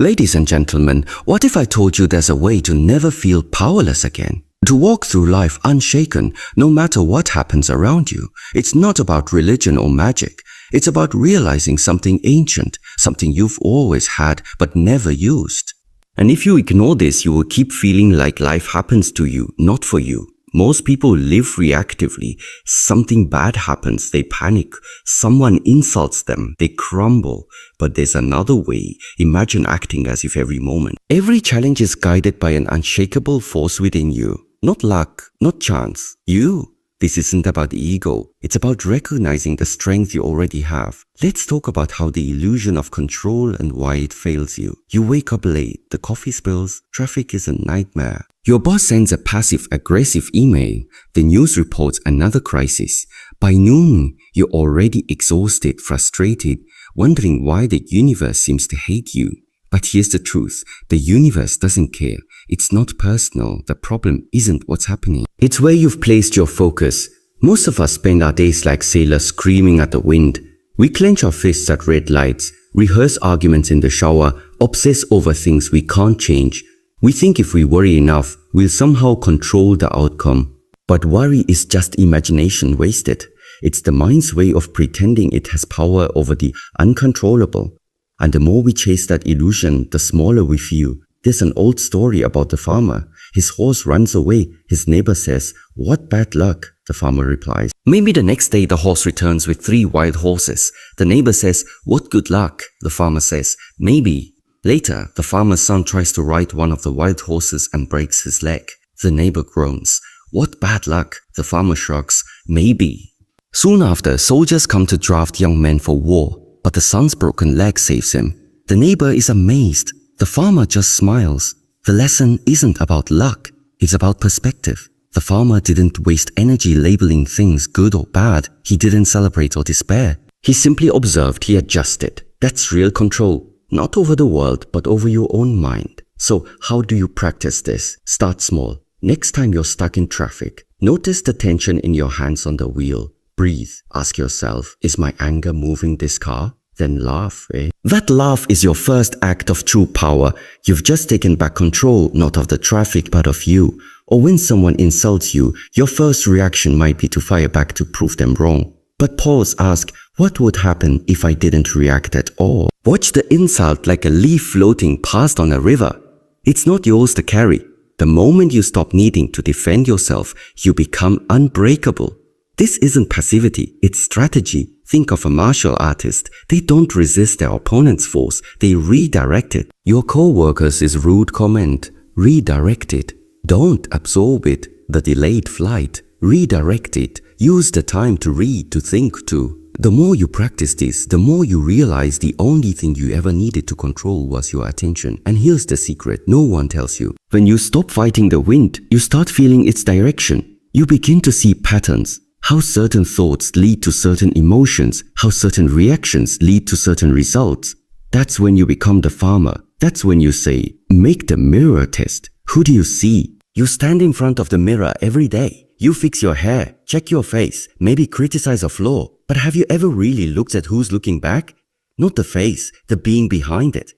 Ladies and gentlemen, what if I told you there's a way to never feel powerless again? To walk through life unshaken, no matter what happens around you. It's not about religion or magic. It's about realizing something ancient, something you've always had but never used. And if you ignore this, you will keep feeling like life happens to you, not for you. Most people live reactively. Something bad happens, they panic. Someone insults them, they crumble. But there's another way. Imagine acting as if every moment. Every challenge is guided by an unshakable force within you. Not luck, not chance. You. This isn't about ego. It's about recognizing the strength you already have. Let's talk about how the illusion of control and why it fails you. You wake up late, the coffee spills, traffic is a nightmare. Your boss sends a passive-aggressive email. The news reports another crisis. By noon, you're already exhausted, frustrated, wondering why the universe seems to hate you. But here's the truth. The universe doesn't care. It's not personal. The problem isn't what's happening. It's where you've placed your focus. Most of us spend our days like sailors screaming at the wind. We clench our fists at red lights, rehearse arguments in the shower, obsess over things we can't change. We think if we worry enough, we'll somehow control the outcome. But worry is just imagination wasted. It's the mind's way of pretending it has power over the uncontrollable. And the more we chase that illusion, the smaller we feel. There's an old story about the farmer. His horse runs away. His neighbor says, "What bad luck," the farmer replies. Maybe the next day the horse returns with 3 wild horses. The neighbor says, "What good luck," the farmer says. Maybe. Later, the farmer's son tries to ride one of the wild horses and breaks his leg. The neighbor groans. "What bad luck," the farmer shrugs. Maybe. Soon after, soldiers come to draft young men for war. But the son's broken leg saves him. The neighbor is amazed. The farmer just smiles. The lesson isn't about luck. It's about perspective. The farmer didn't waste energy labeling things good or bad. He didn't celebrate or despair. He simply observed, he adjusted. That's real control. Not over the world, but over your own mind. So how do you practice this? Start small. Next time you're stuck in traffic, notice the tension in your hands on the wheel. Breathe. Ask yourself, is my anger moving this car? Then laugh, eh? That laugh is your first act of true power. You've just taken back control, not of the traffic, but of you. Or when someone insults you, your first reaction might be to fire back to prove them wrong. But pause, ask, what would happen if I didn't react at all? Watch the insult like a leaf floating past on a river. It's not yours to carry. The moment you stop needing to defend yourself, you become unbreakable. This isn't passivity, it's strategy. Think of a martial artist. They don't resist their opponent's force, they redirect it. Your co-worker's rude comment, redirect it. Don't absorb it, the delayed flight. Redirect it. Use the time to read, to think, to. The more you practice this, the more you realize the only thing you ever needed to control was your attention. And here's the secret, no one tells you. When you stop fighting the wind, you start feeling its direction. You begin to see patterns. How certain thoughts lead to certain emotions, how certain reactions lead to certain results. That's when you become the farmer. That's when you say, make the mirror test. Who do you see? You stand in front of the mirror every day. You fix your hair, check your face, maybe criticize a flaw. But have you ever really looked at who's looking back? Not the face, the being behind it.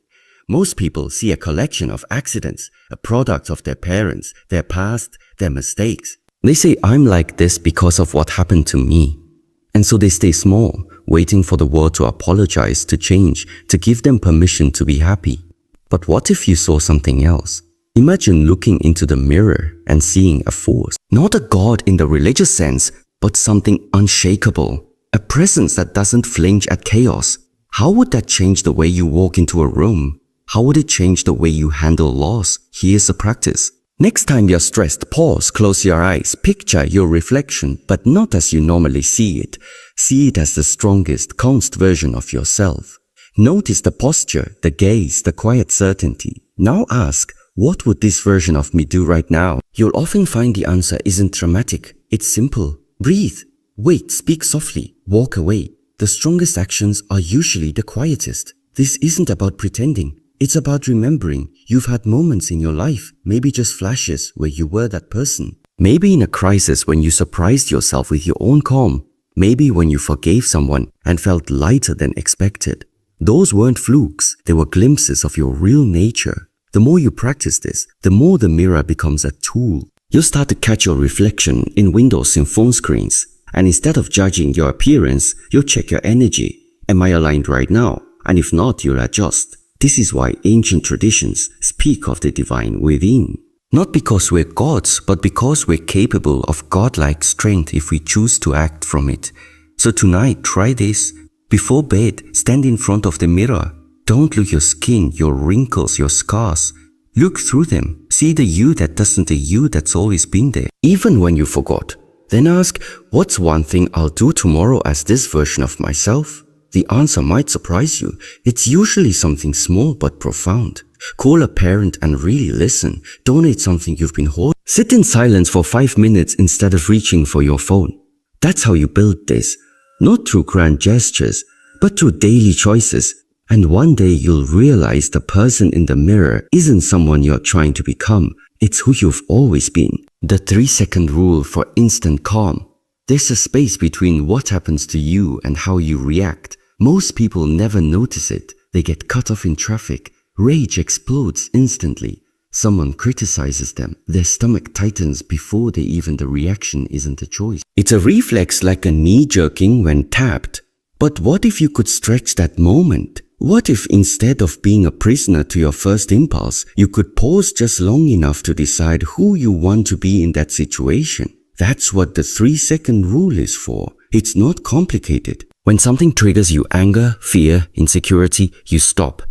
Most people see a collection of accidents, a product of their parents, their past, their mistakes. They say, I'm like this because of what happened to me. And so they stay small, waiting for the world to apologize, to change, to give them permission to be happy. But what if you saw something else? Imagine looking into the mirror and seeing a force. Not a god in the religious sense, but something unshakable. A presence that doesn't flinch at chaos. How would that change the way you walk into a room? How would it change the way you handle loss? Here's a practice. Next time you're stressed, pause, close your eyes, picture your reflection, but not as you normally see it. See it as the strongest, calmest version of yourself. Notice the posture, the gaze, the quiet certainty. Now ask, what would this version of me do right now? You'll often find the answer isn't dramatic. It's simple. Breathe. Wait, speak softly. Walk away. The strongest actions are usually the quietest. This isn't about pretending. It's about remembering. You've had moments in your life, maybe just flashes, where you were that person. Maybe in a crisis when you surprised yourself with your own calm. Maybe when you forgave someone and felt lighter than expected. Those weren't flukes, they were glimpses of your real nature. The more you practice this, the more the mirror becomes a tool. You'll start to catch your reflection in windows and phone screens. And instead of judging your appearance, you'll check your energy. Am I aligned right now? And if not, you'll adjust. This is why ancient traditions speak of the divine within. Not because we're gods, but because we're capable of godlike strength if we choose to act from it. So tonight, try this. Before bed, stand in front of the mirror. Don't look your skin, your wrinkles, your scars. Look through them. See the you that doesn't the you that's always been there, even when you forgot. Then ask, what's one thing I'll do tomorrow as this version of myself? The answer might surprise you. It's usually something small but profound. Call a parent and really listen. Donate something you've been holding. Sit in silence for 5 minutes instead of reaching for your phone. That's how you build this. Not through grand gestures, but through daily choices. And one day you'll realize the person in the mirror isn't someone you're trying to become. It's who you've always been. The 3-second rule for instant calm. There's a space between what happens to you and how you react. Most people never notice it. They get cut off in traffic. Rage explodes instantly. Someone criticizes them. Their stomach tightens before the reaction isn't a choice. It's a reflex like a knee jerking when tapped. But what if you could stretch that moment? What if instead of being a prisoner to your first impulse, you could pause just long enough to decide who you want to be in that situation? That's what the 3-second rule is for. It's not complicated. When something triggers you anger, fear, insecurity, you stop.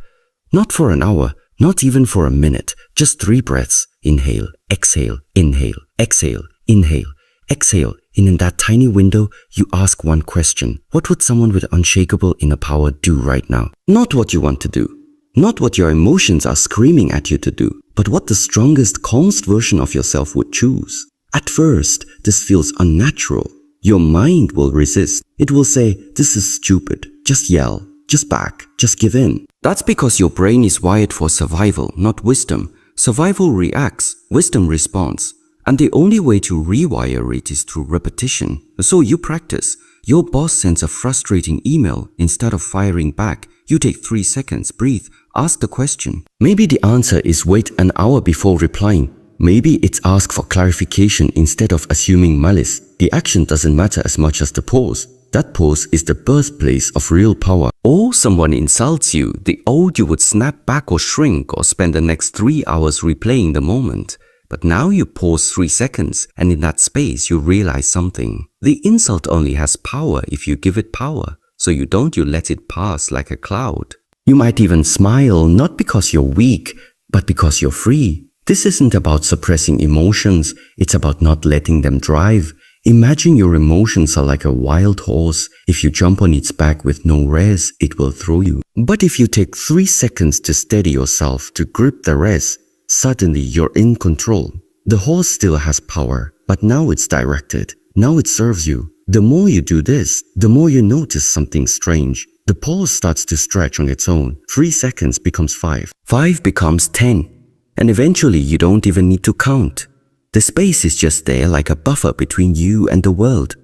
Not for an hour, not even for a minute, just 3 breaths. Inhale, exhale, inhale, exhale, inhale, exhale. And in that tiny window, you ask one question. What would someone with unshakable inner power do right now? Not what you want to do. Not what your emotions are screaming at you to do, but what the strongest, calmest version of yourself would choose. At first, this feels unnatural. Your mind will resist. It will say, this is stupid. Just yell. Just back. Just give in. That's because your brain is wired for survival, not wisdom. Survival reacts. Wisdom responds. And the only way to rewire it is through repetition. So you practice. Your boss sends a frustrating email. Instead of firing back, you take 3 seconds, breathe, ask the question. Maybe the answer is wait an hour before replying. Maybe it's ask for clarification instead of assuming malice. The action doesn't matter as much as the pause. That pause is the birthplace of real power. Or someone insults you, the old you would snap back or shrink or spend the next 3 hours replaying the moment. But now you pause 3 seconds, and in that space you realize something. The insult only has power if you give it power. So you let it pass like a cloud. You might even smile, not because you're weak, but because you're free. This isn't about suppressing emotions, it's about not letting them drive. Imagine your emotions are like a wild horse. If you jump on its back with no res, it will throw you. But if you take 3 seconds to steady yourself, to grip the res, suddenly you're in control. The horse still has power, but now it's directed. Now it serves you. The more you do this, the more you notice something strange. The pulse starts to stretch on its own. 3 seconds becomes 5. 5 becomes 10. And eventually you don't even need to count. The space is just there like a buffer between you and the world.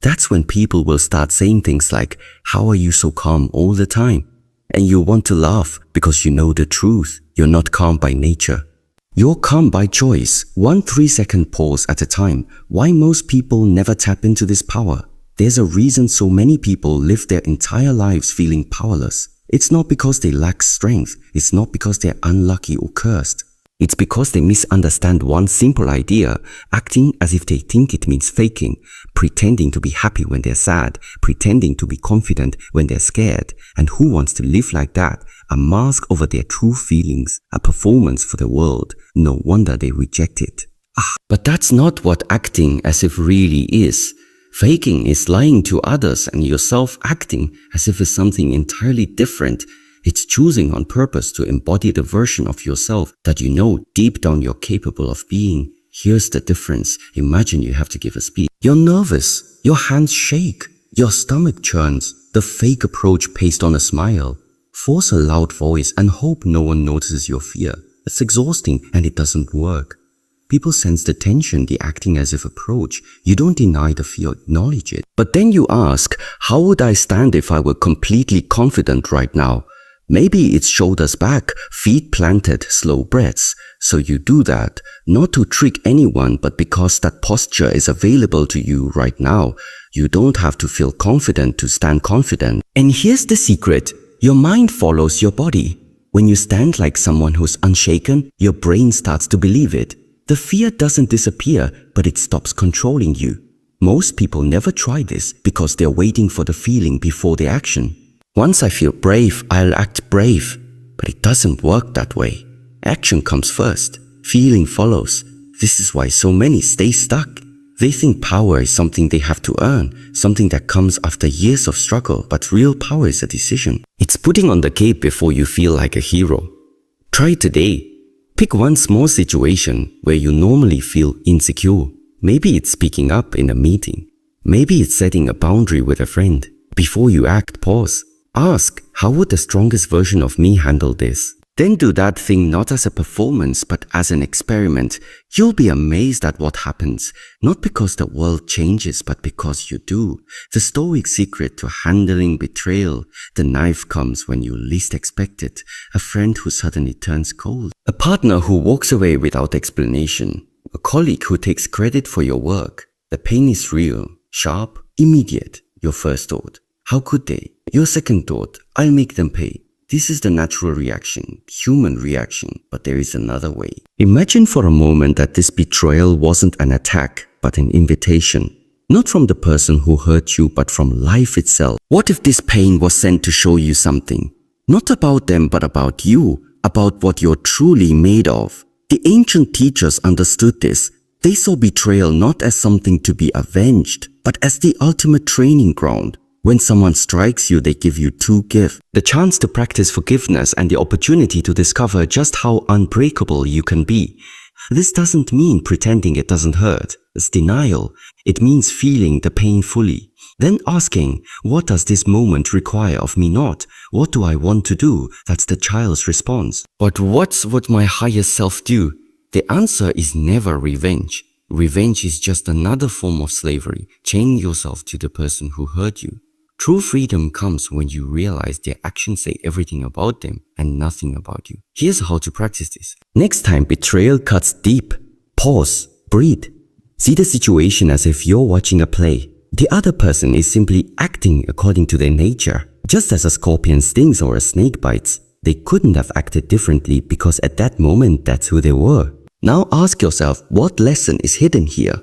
That's when people will start saying things like, how are you so calm all the time? And you want to laugh because you know the truth. You're not calm by nature. You're calm by choice, 1 3-second pause at a time. Why most people never tap into this power? There's a reason so many people live their entire lives feeling powerless. It's not because they lack strength. It's not because they're unlucky or cursed. It's because they misunderstand one simple idea, acting as if they think it means faking, pretending to be happy when they're sad, pretending to be confident when they're scared. And who wants to live like that? A mask over their true feelings, a performance for the world. No wonder they reject it. But that's not what acting as if really is. Faking is lying to others, and yourself acting as if it's something entirely different. It's choosing on purpose to embody the version of yourself that you know deep down you're capable of being. Here's the difference. Imagine you have to give a speech. You're nervous. Your hands shake. Your stomach churns. The fake approach pastes on a smile. Force a loud voice and hope no one notices your fear. It's exhausting and it doesn't work. People sense the tension, the acting as if approach. You don't deny the fear, acknowledge it. But then you ask, how would I stand if I were completely confident right now? Maybe it's shoulders back, feet planted, slow breaths. So you do that, not to trick anyone, but because that posture is available to you right now. You don't have to feel confident to stand confident. And here's the secret. Your mind follows your body. When you stand like someone who's unshaken, your brain starts to believe it. The fear doesn't disappear, but it stops controlling you. Most people never try this because they're waiting for the feeling before the action. Once I feel brave, I'll act brave. But it doesn't work that way. Action comes first. Feeling follows. This is why so many stay stuck. They think power is something they have to earn, something that comes after years of struggle, but real power is a decision. It's putting on the cape before you feel like a hero. Try it today. Pick one small situation where you normally feel insecure. Maybe it's speaking up in a meeting. Maybe it's setting a boundary with a friend. Before you act, pause. Ask, how would the strongest version of me handle this? Then do that thing not as a performance, but as an experiment. You'll be amazed at what happens. Not because the world changes, but because you do. The stoic secret to handling betrayal. The knife comes when you least expect it. A friend who suddenly turns cold. A partner who walks away without explanation. A colleague who takes credit for your work. The pain is real, sharp, immediate. Your first thought. How could they? Your second thought. I'll make them pay. This is the natural reaction, human reaction, but there is another way. Imagine for a moment that this betrayal wasn't an attack, but an invitation. Not from the person who hurt you, but from life itself. What if this pain was sent to show you something? Not about them, but about you, about what you're truly made of. The ancient teachers understood this. They saw betrayal not as something to be avenged, but as the ultimate training ground. When someone strikes you, they give you two gifts. The chance to practice forgiveness and the opportunity to discover just how unbreakable you can be. This doesn't mean pretending it doesn't hurt. It's denial. It means feeling the pain fully. Then asking, what does this moment require of me not? What do I want to do? That's the child's response. But what would my higher self do? The answer is never revenge. Revenge is just another form of slavery, chaining yourself to the person who hurt you. True freedom comes when you realize their actions say everything about them and nothing about you. Here's how to practice this. Next time betrayal cuts deep, pause, breathe. See the situation as if you're watching a play. The other person is simply acting according to their nature. Just as a scorpion stings or a snake bites, they couldn't have acted differently because at that moment that's who they were. Now ask yourself, what lesson is hidden here?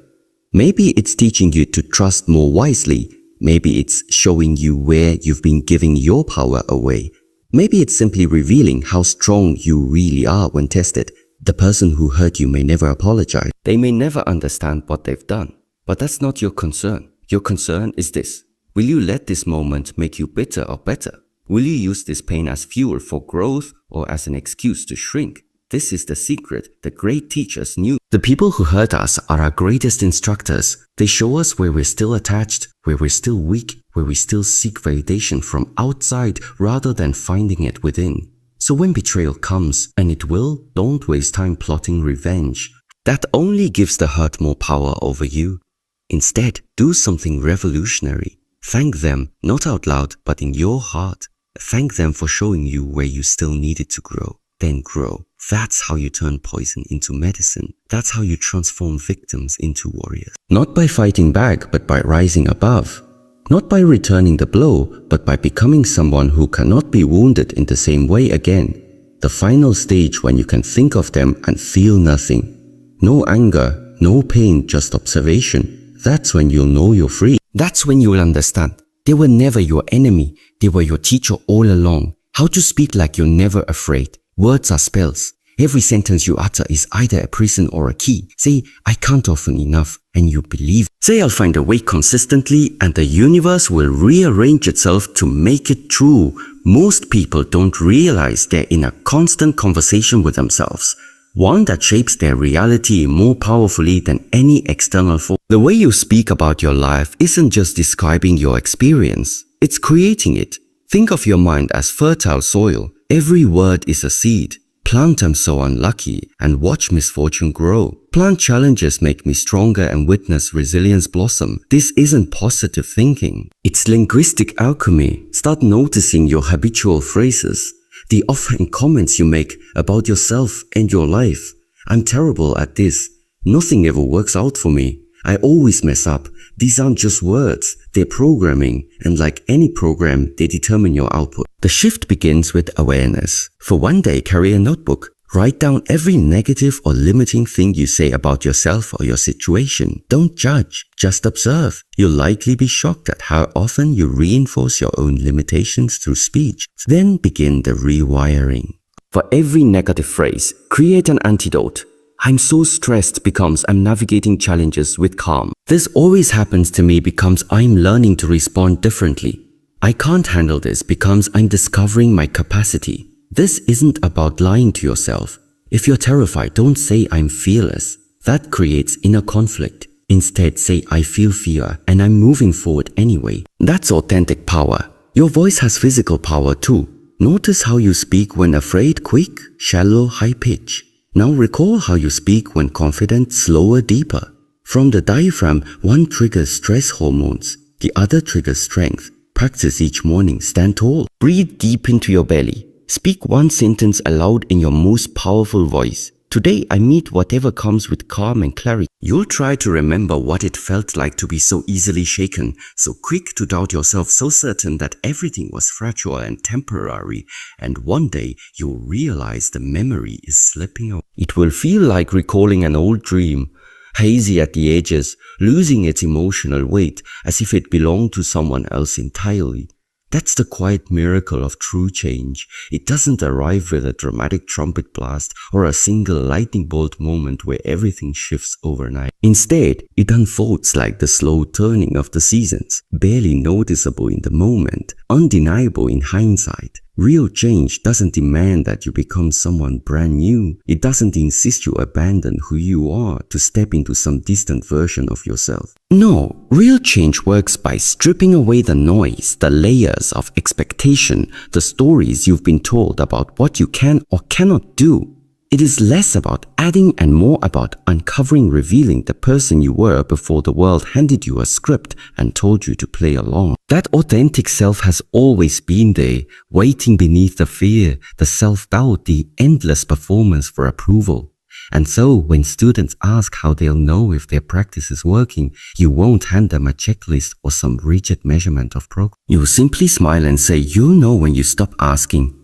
Maybe it's teaching you to trust more wisely. Maybe it's showing you where you've been giving your power away. Maybe it's simply revealing how strong you really are when tested. The person who hurt you may never apologize. They may never understand what they've done. But that's not your concern. Your concern is this. Will you let this moment make you bitter or better? Will you use this pain as fuel for growth or as an excuse to shrink? This is the secret the great teachers knew. The people who hurt us are our greatest instructors. They show us where we're still attached, where we're still weak, where we still seek validation from outside rather than finding it within. So when betrayal comes, and it will, don't waste time plotting revenge. That only gives the hurt more power over you. Instead, do something revolutionary. Thank them, not out loud, but in your heart. Thank them for showing you where you still needed to grow. Then grow. That's how you turn poison into medicine. That's how you transform victims into warriors. Not by fighting back, but by rising above. Not by returning the blow, but by becoming someone who cannot be wounded in the same way again. The final stage when you can think of them and feel nothing. No anger, no pain, just observation. That's when you'll know you're free. That's when you'll understand. They were never your enemy. They were your teacher all along. How to speak like you're never afraid. Words are spells. Every sentence you utter is either a prison or a key. Say, I can't often enough, and you believe. Say, I'll find a way consistently, and the universe will rearrange itself to make it true. Most people don't realize they're in a constant conversation with themselves. One that shapes their reality more powerfully than any external force. The way you speak about your life isn't just describing your experience. It's creating it. Think of your mind as fertile soil. Every word is a seed. Plant I'm so unlucky and watch misfortune grow. Plant challenges make me stronger and witness resilience blossom. This isn't positive thinking. It's linguistic alchemy. Start noticing your habitual phrases. the offhand comments you make about yourself and your life. I'm terrible at this. Nothing ever works out for me. I always mess up. These aren't just words, they're programming, and like any program, they determine your output. The shift begins with awareness. For one day, carry a notebook. Write down every negative or limiting thing you say about yourself or your situation. Don't judge, just observe. You'll likely be shocked at how often you reinforce your own limitations through speech. Then begin the rewiring. For every negative phrase, create an antidote. I'm so stressed becomes I'm navigating challenges with calm. This always happens to me becomes I'm learning to respond differently. I can't handle this becomes I'm discovering my capacity. This isn't about lying to yourself. If you're terrified, don't say I'm fearless. That creates inner conflict. Instead, say I feel fear and I'm moving forward anyway. That's authentic power. Your voice has physical power too. Notice how you speak when afraid, quick, shallow, high pitch. Now recall how you speak when confident, slower, deeper. From the diaphragm, one triggers stress hormones, the other triggers strength. Practice each morning, stand tall. Breathe deep into your belly. Speak one sentence aloud in your most powerful voice. Today I meet whatever comes with calm and clarity. You'll try to remember what it felt like to be so easily shaken, so quick to doubt yourself, so certain that everything was fragile and temporary, and one day you'll realize the memory is slipping away. It will feel like recalling an old dream, hazy at the edges, losing its emotional weight as if it belonged to someone else entirely. That's the quiet miracle of true change. It doesn't arrive with a dramatic trumpet blast or a single lightning bolt moment where everything shifts overnight. Instead, it unfolds like the slow turning of the seasons, barely noticeable in the moment, undeniable in hindsight. Real change doesn't demand that you become someone brand new. It doesn't insist you abandon who you are to step into some distant version of yourself. No, real change works by stripping away the noise, the layers of expectation, the stories you've been told about what you can or cannot do. It is less about adding and more about uncovering, revealing the person you were before the world handed you a script and told you to play along. That authentic self has always been there, waiting beneath the fear, the self-doubt, the endless performance for approval. And so, when students ask how they'll know if their practice is working, you won't hand them a checklist or some rigid measurement of progress. You'll simply smile and say, you'll know when you stop asking.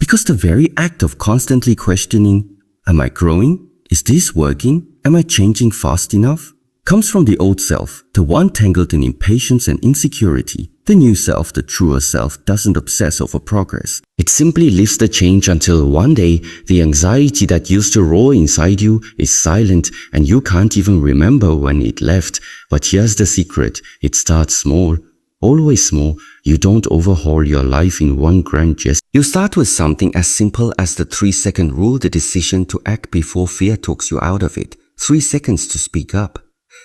Because the very act of constantly questioning, am I growing? Is this working? Am I changing fast enough? Comes from the old self, the one tangled in impatience and insecurity. The new self, the truer self, doesn't obsess over progress. It simply lives the change until one day, the anxiety that used to roar inside you is silent and you can't even remember when it left. But here's the secret. It starts small. Always small. You don't overhaul your life in one grand gesture. You start with something as simple as the 3-second rule, the decision to act before fear talks you out of it. 3 seconds to speak up.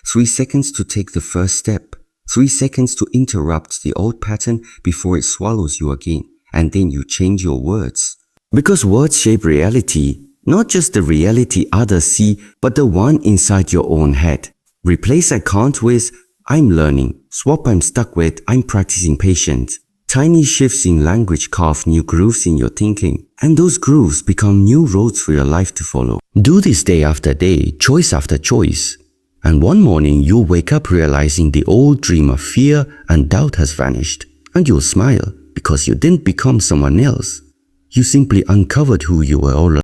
3 seconds to take the first step. 3 seconds to interrupt the old pattern before it swallows you again. And then you change your words. Because words shape reality. Not just the reality others see, but the one inside your own head. Replace I can't with I'm learning. Swap I'm stuck with I'm practicing patience. Tiny shifts in language carve new grooves in your thinking, and those grooves become new roads for your life to follow. Do this day after day, choice after choice. And one morning you'll wake up realizing the old dream of fear and doubt has vanished. And you'll smile because you didn't become someone else. You simply uncovered who you were all along.